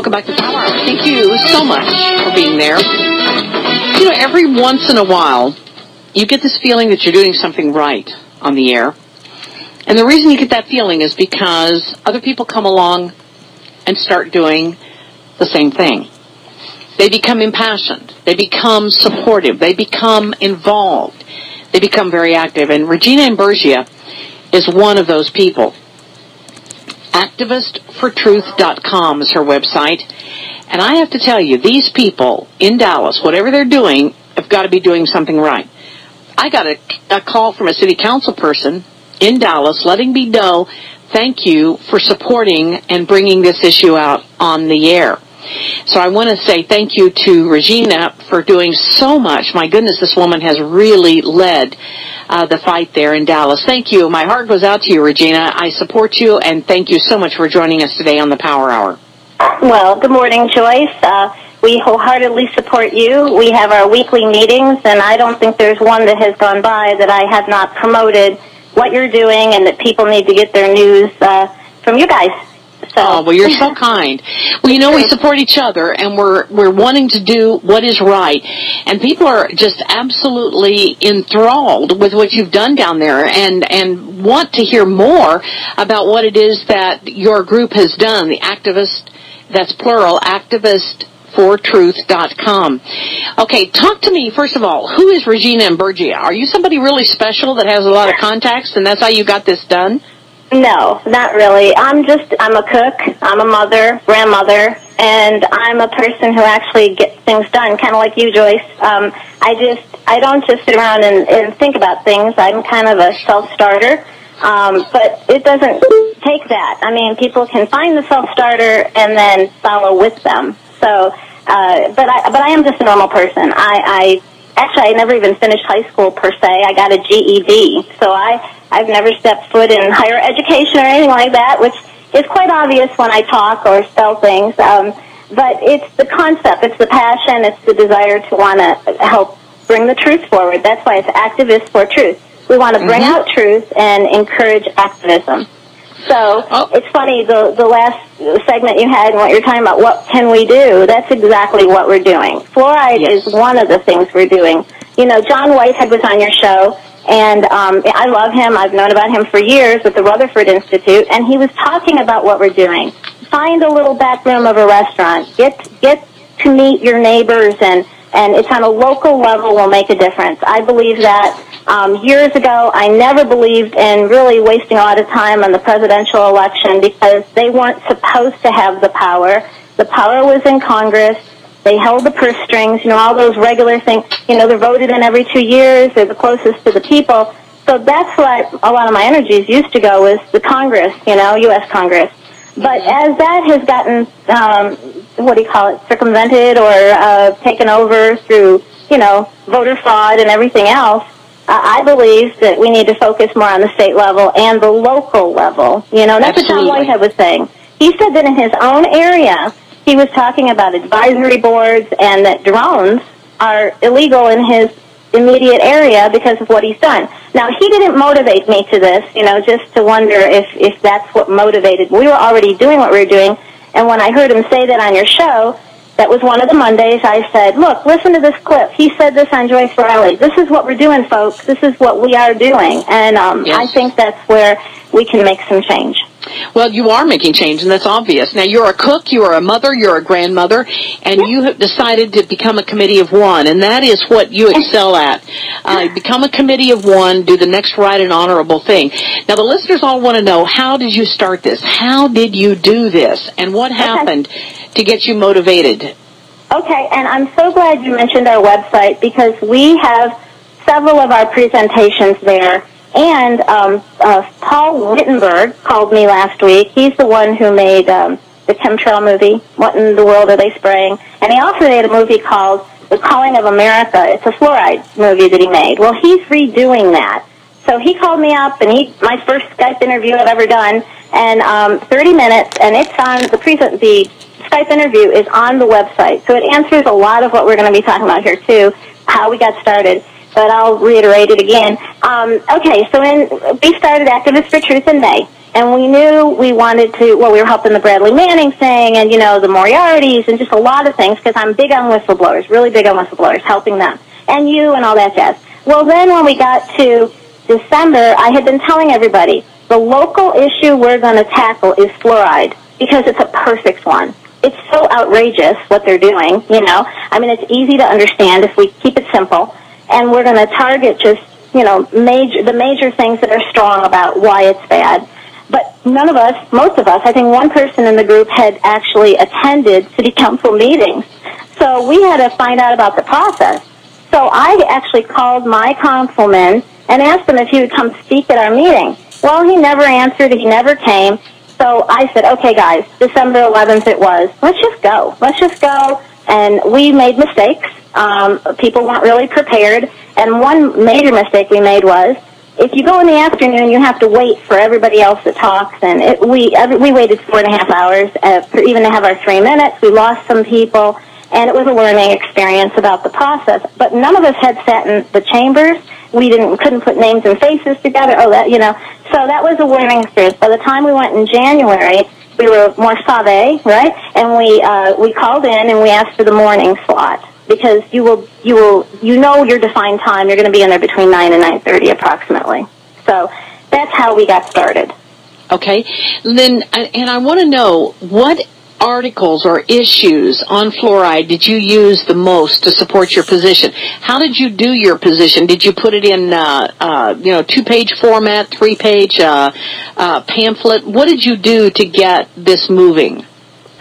welcome back to Power Hour. Thank you so much for being there. You know, every once in a while, you get this feeling that you're doing something right on the air. And the reason you get that feeling is because other people come along and start doing the same thing. They become impassioned. They become supportive. They become involved. They become very active. And Regina Imburgia is one of those people. ActivistForTruth.com is her website. And I have to tell you, these people in Dallas, whatever they're doing, have got to be doing something right. I got a call from a city council person in Dallas letting me know, thank you for supporting and bringing this issue out on the air. So I want to say thank you to Regina for doing so much. My goodness, this woman has really led the fight there in Dallas. Thank you. My heart goes out to you, Regina. I support you, and thank you so much for joining us today on the Power Hour. Well, good morning, Joyce. We wholeheartedly support you. We have our weekly meetings, and I don't think there's one that has gone by that I have not promoted what you're doing and that people need to get their news from you guys. So. Oh, well, you're so kind. Well, you know, we support each other, and we're wanting to do what is right. And people are just absolutely enthralled with what you've done down there and want to hear more about what it is that your group has done, the activist, that's plural, ActivistForTruth.com. Okay, talk to me, first of all, who is Regina Imburgia? Are you somebody really special that has a lot of contacts, and that's how you got this done? No, not really. I'm a cook, I'm a mother, grandmother, and I'm a person who actually gets things done, kind of like you, Joyce. I don't just sit around and think about things. I'm kind of a self-starter, but it doesn't take that. I mean, people can find the self-starter and then follow with them. So, but I am just a normal person. Actually, I never even finished high school per se. I got a GED, so I've never stepped foot in higher education or anything like that, which is quite obvious when I talk or spell things. But it's the concept, it's the passion, it's the desire to want to help bring the truth forward. That's why it's Activists for Truth. We want to bring out truth and encourage activism. So it's funny, the last segment you had and what you're talking about, what can we do? That's exactly what we're doing. Fluoride is one of the things we're doing. You know, John Whitehead was on your show, and I love him. I've known about him for years with the Rutherford Institute, and he was talking about what we're doing. Find a little back room of a restaurant. Get to meet your neighbors, and it's on a local level will make a difference. I believe that. Years ago, I never believed in really wasting a lot of time on the presidential election because they weren't supposed to have the power. The power was in Congress. They held the purse strings, you know, all those regular things. You know, they're voted in every 2 years. They're the closest to the people. So that's what a lot of my energies used to go was the Congress, you know, U.S. Congress. But as that has gotten, circumvented or taken over through, you know, voter fraud and everything else, I believe that we need to focus more on the state level and the local level. You know, that's what John Whitehead was saying. He said that in his own area, he was talking about advisory boards and that drones are illegal in his immediate area because of what he's done. Now, he didn't motivate me to this, you know, just to wonder if that's what motivated. We were already doing what we were doing, and when I heard him say that on your show, that was one of the Mondays, I said, look, listen to this clip. He said this on Joyce Riley. This is what we're doing, folks. This is what we are doing. And I think that's where we can make some change. Well, you are making change, and that's obvious. Now, you're a cook, you're a mother, you're a grandmother, and you have decided to become a committee of one, and that is what you excel at. Become a committee of one, do the next right and honorable thing. Now, the listeners all want to know, how did you start this? How did you do this? And what happened to get you motivated? Okay, and I'm so glad you mentioned our website because we have several of our presentations there. And Paul Wittenberg called me last week. He's the one who made the chemtrail movie, What in the World Are They Spraying? And he also made a movie called The Calling of America. It's a fluoride movie that he made. Well, he's redoing that. So he called me up, and my first Skype interview I've ever done, and 30 minutes, and it's on the Skype interview is on the website. So it answers a lot of what we're going to be talking about here, too, how we got started. But I'll reiterate it again. Okay, so we started Activists for Truth in May. And we knew we wanted to, well, we were helping the Bradley Manning thing and, you know, the Moriartys and just a lot of things because I'm big on whistleblowers, really big on whistleblowers, helping them. And you and all that jazz. Well, then when we got to December, I had been telling everybody, the local issue we're going to tackle is fluoride because it's a perfect one. It's so outrageous what they're doing, you know. I mean, it's easy to understand if we keep it simple. And we're going to target just, you know, the major things that are strong about why it's bad. But none of us, most of us, I think one person in the group had actually attended city council meetings. So we had to find out about the process. So I actually called my councilman and asked him if he would come speak at our meeting. Well, he never answered. He never came. So I said, okay, guys, December 11th it was. Let's just go. Let's just go. And we made mistakes. People weren't really prepared. And one major mistake we made was, if you go in the afternoon, you have to wait for everybody else that talks. And we waited 4.5 hours for even to have our 3 minutes. We lost some people. And it was a learning experience about the process. But none of us had sat in the chambers. We couldn't put names and faces together. Oh, that, you know. So that was a learning experience. By the time we went in January, we were more savvy, right? And we called in and we asked for the morning slot because you know your defined time. You're going to be in there between 9 and 9:30 approximately. So that's how we got started. Okay. Then, and I want to know what articles or issues on fluoride did you use the most to support your position? How did you do your position? Did you put it in, 2-page format, 3-page pamphlet? What did you do to get this moving?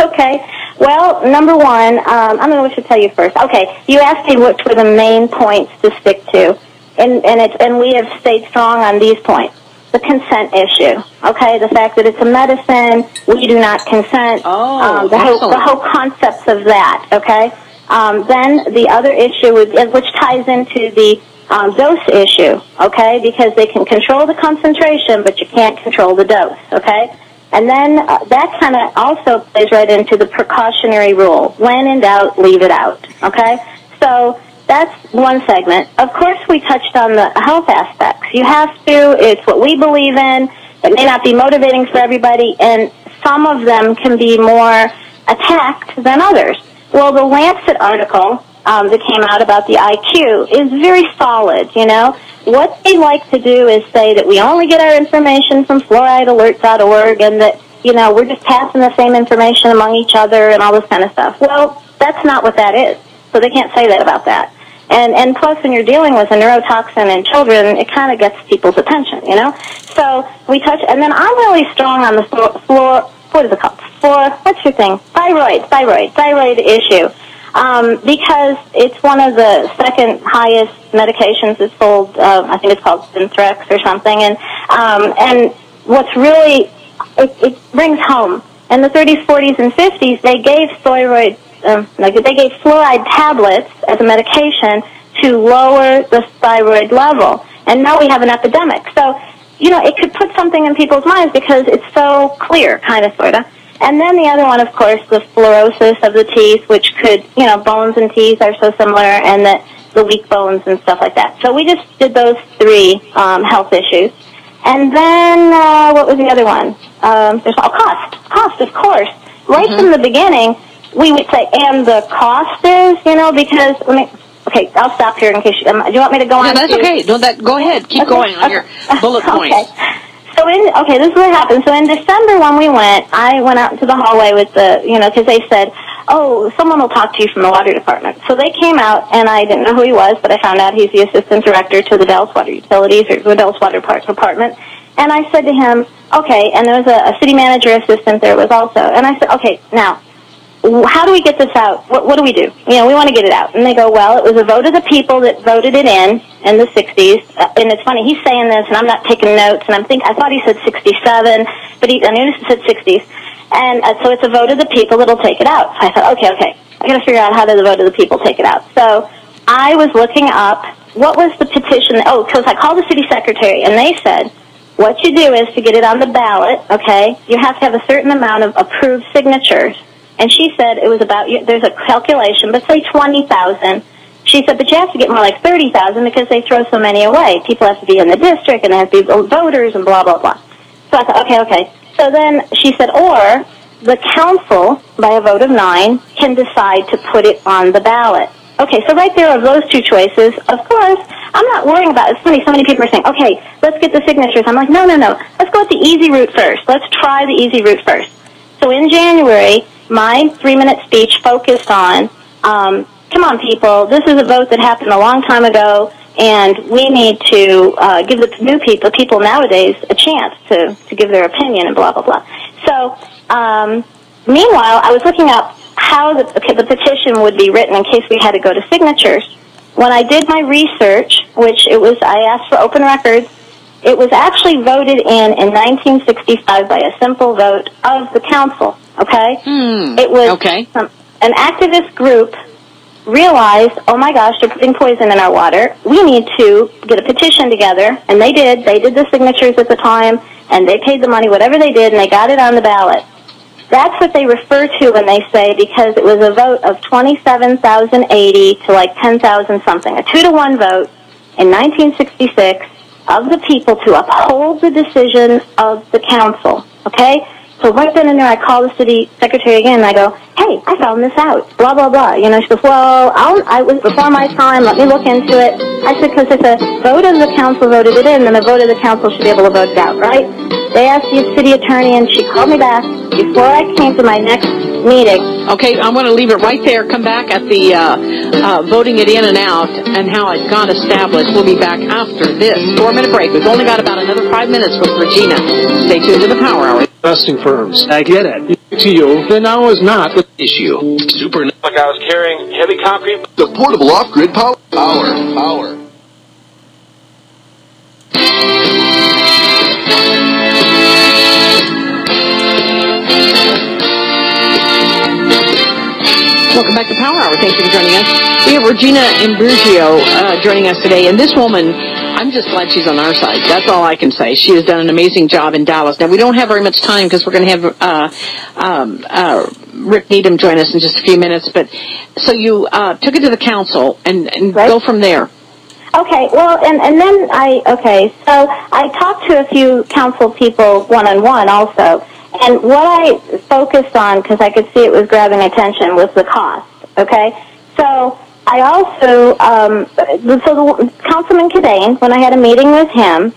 Okay. Well, number one, I don't know what to tell you first. Okay, you asked me which were the main points to stick to, and we have stayed strong on these points. The consent issue, okay? The fact that it's a medicine, we do not consent. Oh, the whole concepts of that, okay? Then the other issue, which ties into the dose issue, okay? Because they can control the concentration, but you can't control the dose, okay? And then that kind of also plays right into the precautionary rule. When in doubt, leave it out, okay? So that's one segment. Of course, we touched on the health aspects. You have to. It's what we believe in. It may not be motivating for everybody, and some of them can be more attacked than others. Well, the Lancet article that came out about the IQ is very solid, you know. What they like to do is say that we only get our information from fluoridealert.org and that, you know, we're just passing the same information among each other and all this kind of stuff. Well, that's not what that is. So they can't say that about that. And plus, when you're dealing with a neurotoxin in children, it kind of gets people's attention, you know? So we touch, and then I'm really strong on the what is it called? What's your thing? Thyroid issue. Because it's one of the second highest medications that's sold, I think it's called Synthrex or something, and what's really, it brings home. In the 30s, 40s, and 50s, they gave they gave fluoride tablets as a medication to lower the thyroid level. And now we have an epidemic. So, you know, it could put something in people's minds because it's so clear, kind of, sort of. And then the other one, of course, the fluorosis of the teeth, which could, you know, bones and teeth are so similar, and the weak bones and stuff like that. So we just did those three health issues. And then, what was the other one? There's cost, of course. Right from the beginning, we would say, and the cost is, you know, because, okay, I'll stop here in case do you want me to go on? No, that's okay. No, go ahead. Keep going on your bullet points. Okay. So this is what happened. So in December when we went, I went out into the hallway with because they said, oh, someone will talk to you from the water department. So they came out, and I didn't know who he was, but I found out he's the assistant director to the Dallas Water Utilities, or the Dallas Water Department. And I said to him, okay, and there was a city manager assistant there was also. And I said, okay, now, how do we get this out? What do we do? You know, we want to get it out. And they go, well, it was a vote of the people that voted it in the 60s. And it's funny, he's saying this, and I'm not taking notes, and I thought he said 67, but I knew he said 60s. And so it's a vote of the people that'll take it out. So I thought, okay, I got to figure out how did the vote of the people take it out. So I was looking up, what was the petition? Oh, because I called the city secretary, and they said, what you do is to get it on the ballot, okay, you have to have a certain amount of approved signatures. And she said it was about, there's a calculation, but say 20,000. She said, but you have to get more like 30,000 because they throw so many away. People have to be in the district, and they have to be voters, and blah, blah, blah. So I thought, okay. So then she said, or the council, by a vote of 9, can decide to put it on the ballot. Okay, so right there of those two choices, of course, I'm not worrying about it. It's funny, so many people are saying, okay, let's get the signatures. I'm like, no. Let's go with the easy route first. Let's try the easy route first. So in January, my 3-minute speech focused on, come on, people, this is a vote that happened a long time ago, and we need to give the new people nowadays, a chance to give their opinion and blah, blah, blah. So meanwhile, I was looking up how the petition would be written in case we had to go to signatures. When I did my research, I asked for open records, it was actually voted in 1965 by a simple vote of the council, okay? It was an activist group realized, oh my gosh, they're putting poison in our water. We need to get a petition together, and they did. They did the signatures at the time, and they paid the money, whatever they did, and they got it on the ballot. That's what they refer to when they say, because it was a vote of 27,080 to like 10,000 something, a 2-to-1 vote in 1966 of the people to uphold the decision of the council, okay? So right then and there, I call the city secretary again, and I go, hey, I found this out, blah, blah, blah. You know, she goes, well, I was before my time, let me look into it. I said, because if a vote of the council voted it in, then a vote of the council should be able to vote it out, right? They asked the city attorney, and she called me back before I came to my next meeting. Okay, I'm going to leave it right there. Come back at the voting it in and out and how it got established. We'll be back after this 4-minute break. We've only got about another 5 minutes with Regina. Stay tuned to the Power Hour. Investing firms. I get it. To you, the now is not the issue. Super. Like I was carrying heavy concrete. The portable off-grid power. Welcome back to Power Hour. Thank you for joining us. We have Regina Imburgia joining us today, and this woman, I'm just glad she's on our side. That's all I can say. She has done an amazing job in Dallas. Now, we don't have very much time because we're going to have Rick Needham join us in just a few minutes. But so you took it to the council and right. Go from there. Okay, well, and then so I talked to a few council people one-on-one also. And what I focused on, because I could see it was grabbing attention, was the cost, okay? So I also, so Councilman Cadane, when I had a meeting with him,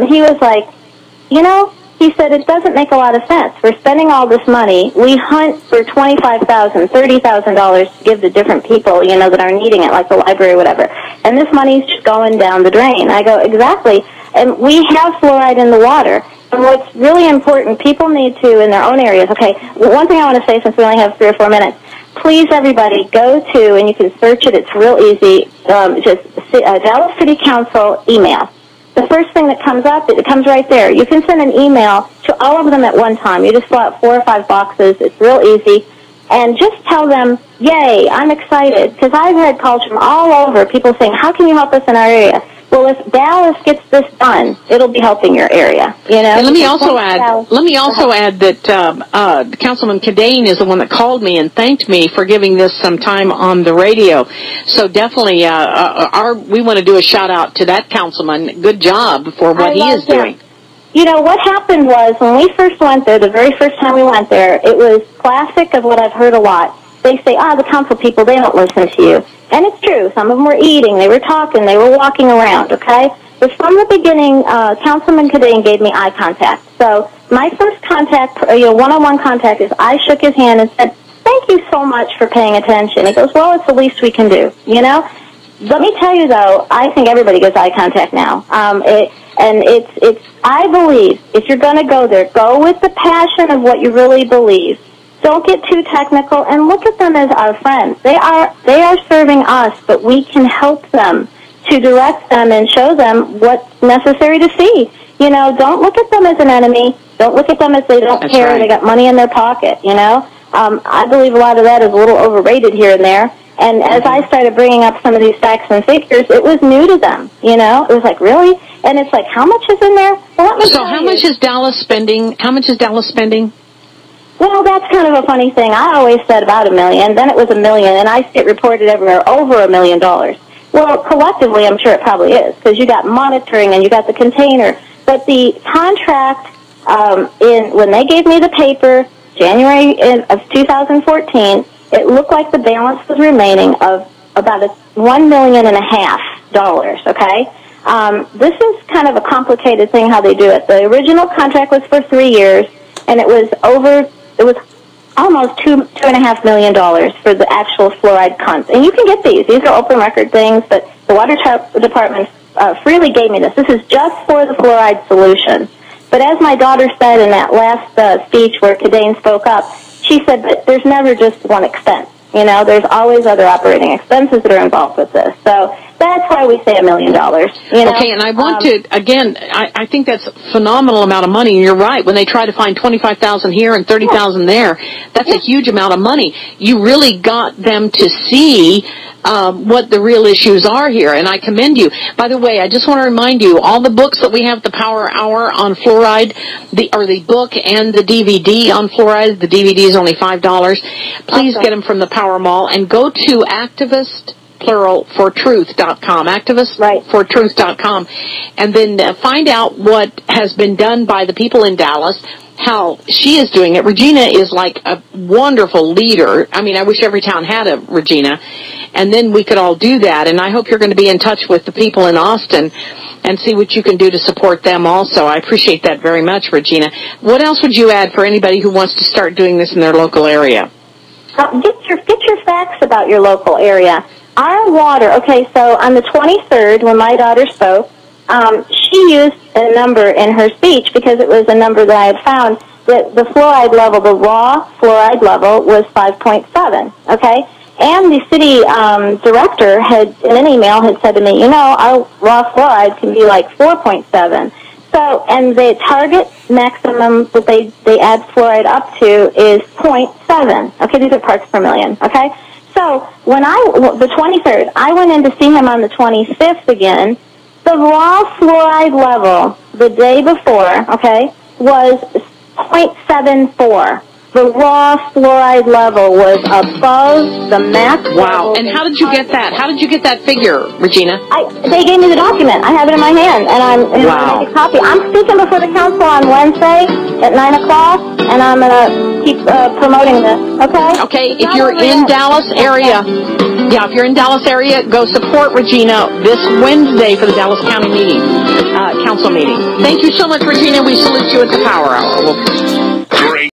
he was like, you know, he said, it doesn't make a lot of sense. We're spending all this money. We hunt for $25,000, $30,000 to give to different people, you know, that are needing it, like the library or whatever. And this money's just going down the drain. I go, exactly. And we have fluoride in the water. And what's really important, people need to, in their own areas, okay, one thing I want to say since we only have 3 or 4 minutes, please, everybody, go to, and you can search it, it's real easy, just Dallas City Council email. The first thing that comes up, it comes right there. You can send an email to all of them at one time. You just fill out 4 or 5 boxes. It's real easy. And just tell them, yay, I'm excited, because I've had calls from all over, people saying, how can you help us in our area? Well, if Dallas gets this done, it'll be helping your area, you know. And let me also add that Councilman Cadane is the one that called me and thanked me for giving this some time on the radio. So definitely, we want to do a shout out to that councilman. Good job for what he is doing. You know, what happened was when we first went there, the very first time we went there, it was classic of what I've heard a lot. They say, the council people, they don't listen to you. And it's true. Some of them were eating, they were talking, they were walking around, okay? But from the beginning, Councilman Cadane gave me eye contact. So my first contact, one-on-one contact is I shook his hand and said, thank you so much for paying attention. He goes, well, it's the least we can do, you know? Let me tell you, though, I think everybody gets eye contact now. I believe if you're going to go there, go with the passion of what you really believe. Don't get too technical, and look at them as our friends. They are serving us, but we can help them to direct them and show them what's necessary to see. You know, don't look at them as an enemy. Don't look at them as they don't care. Right. They got money in their pocket, you know. I believe a lot of that is a little overrated here and there. And as I started bringing up some of these facts and figures, it was new to them, you know. It was like, really? And it's like, how much is in there? Well, let me tell you. So how much is Dallas spending? Well, that's kind of a funny thing. I always said about $1 million, then it was $1 million, and I see it reported everywhere over $1 million. Well, collectively, I'm sure it probably is, because you got monitoring and you got the container. But the contract when they gave me the paper, January of 2014, it looked like the balance was remaining of about $1.5 million. Okay, this is kind of a complicated thing how they do it. The original contract was for 3 years, and it was almost $2.5 million for the actual fluoride cons. And you can get these. These are open record things, but the water department freely gave me this. This is just for the fluoride solution. But as my daughter said in that last speech where Kadane spoke up, she said that there's never just one expense. You know, there's always other operating expenses that are involved with this. So that's why we say $1 million. You know? Okay, and I want to, again, I think that's a phenomenal amount of money, and you're right. When they try to find $25,000 here and $30,000 there, that's a huge amount of money. You really got them to see what the real issues are here, and I commend you. By the way, I just want to remind you, all the books that we have, the Power Hour on fluoride, the book and the DVD on fluoride, the DVD is only $5. Please get them from the Power Mall, and go to activistfortruth.com, activistfortruth.com, and then find out what has been done by the people in Dallas, how she is doing it. Regina is like a wonderful leader. I mean, I wish every town had a Regina, and then we could all do that. And I hope you're going to be in touch with the people in Austin and see what you can do to support them also. I appreciate that very much, Regina. What else would you add for anybody who wants to start doing this in their local area? Get your facts about your local area. Our water, okay, so on the 23rd, when my daughter spoke, she used a number in her speech because it was a number that I had found that the fluoride level, the raw fluoride level, was 5.7, okay? And the city director had, in an email, had said to me, you know, our raw fluoride can be like 4.7. So, and the target maximum that they add fluoride up to is 0.7. Okay, these are parts per million, okay? So, the 23rd, I went in to see him on the 25th again. The raw fluoride level the day before, okay, was 0.74. The raw fluoride level was above the max. Wow. And how did you get that? How did you get that figure, Regina? They gave me the document. I have it in my hand, and I'm going to make a copy. I'm speaking before the council on Wednesday at 9 o'clock, and I'm going to keep promoting this, okay? Okay, if you're in Dallas area, if you're in Dallas area, go support Regina this Wednesday for the Dallas County meeting, council meeting. Thank you so much, Regina. We salute you at the Power Hour.